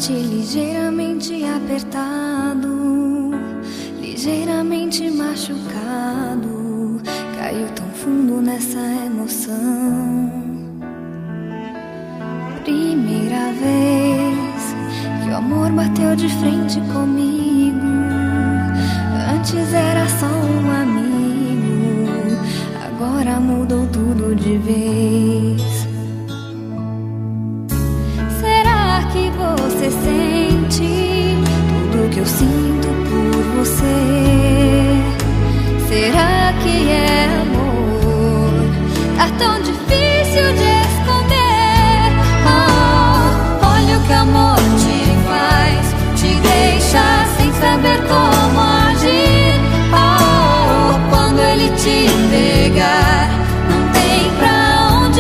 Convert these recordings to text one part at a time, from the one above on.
bate ligeiramente apertado, ligeiramente machucado. Caiu tão fundo nessa emoção. Primeira vez que o amor bateu de frente comigo. Antes era só um amigo, agora mudou tudo de vez. Será que você sente tudo que eu sinto por você? Será que é amor? Tá tão difícil de esconder. Oh, olha o que amor te faz, te deixa sem saber como agir. Oh, quando ele te pegar, não tem pra onde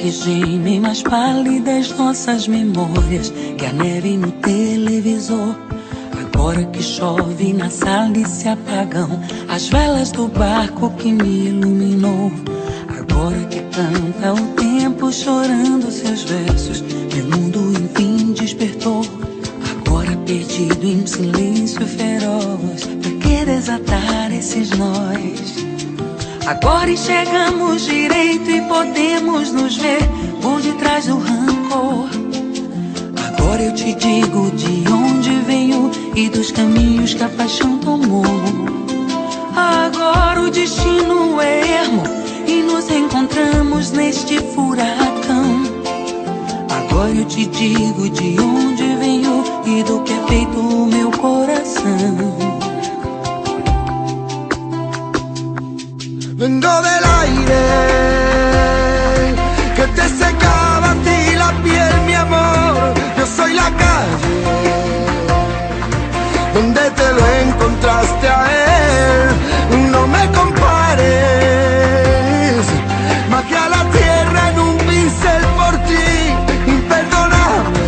que gemem mais pálidas nossas memórias que a neve no televisor. Agora que chove na sala e se apagam as velas do barco que me iluminou. Agora que canta o tempo chorando seus versos, meu mundo enfim despertou. Agora perdido em silêncio feroz, pra que desatar esses nós? Agora enxergamos direito e podemos nos ver por detrás do rancor. Agora eu te digo de onde venho e dos caminhos que a paixão tomou. Agora o destino é ermo e nos encontramos neste furacão. Agora eu te digo de onde venho e do que é feito o meu coração. Vengo del aire que te secaba a ti la piel, mi amor. Yo soy la calle donde te lo encontraste a él. No me compares, bajé a la tierra en un pincel por ti, imperdonable.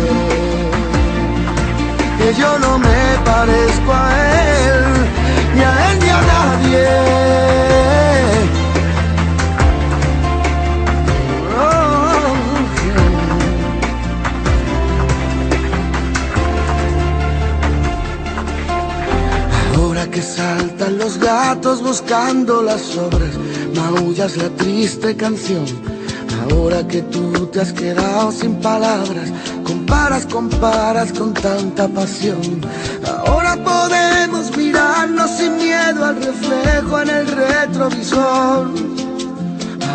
Que yo no me parezco a él, ni a él ni a nadie. Que saltan los gatos buscando las sobras, maullas la triste canción. Ahora que tú te has quedado sin palabras, comparas con tanta pasión. Ahora podemos mirarnos sin miedo al reflejo en el retrovisor.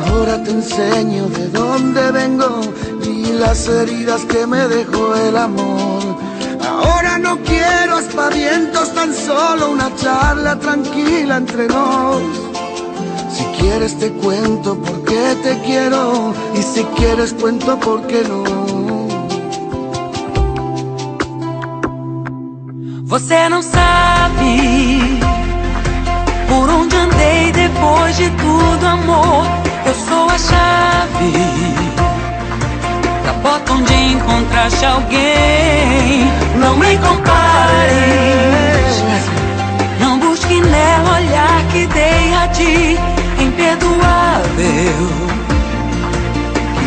Ahora te enseño de dónde vengo y las heridas que me dejó el amor. Ahora no quiero aspavientos, tan solo una charla tranquila entre nos. Si quieres te cuento por qué te quiero, y si quieres cuento por qué no. Você não sabe por onde andei depois de tudo, amor. Eu sou a chave da porta onde encontraste alguém. Não me compares, não busque nela olhar que dei a ti, imperdoável.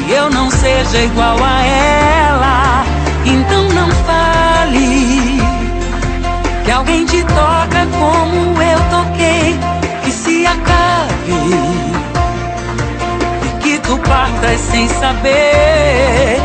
Que eu não seja igual a ela, então não fale que alguém te toca como eu toquei, que se acabe e que tu partas sem saber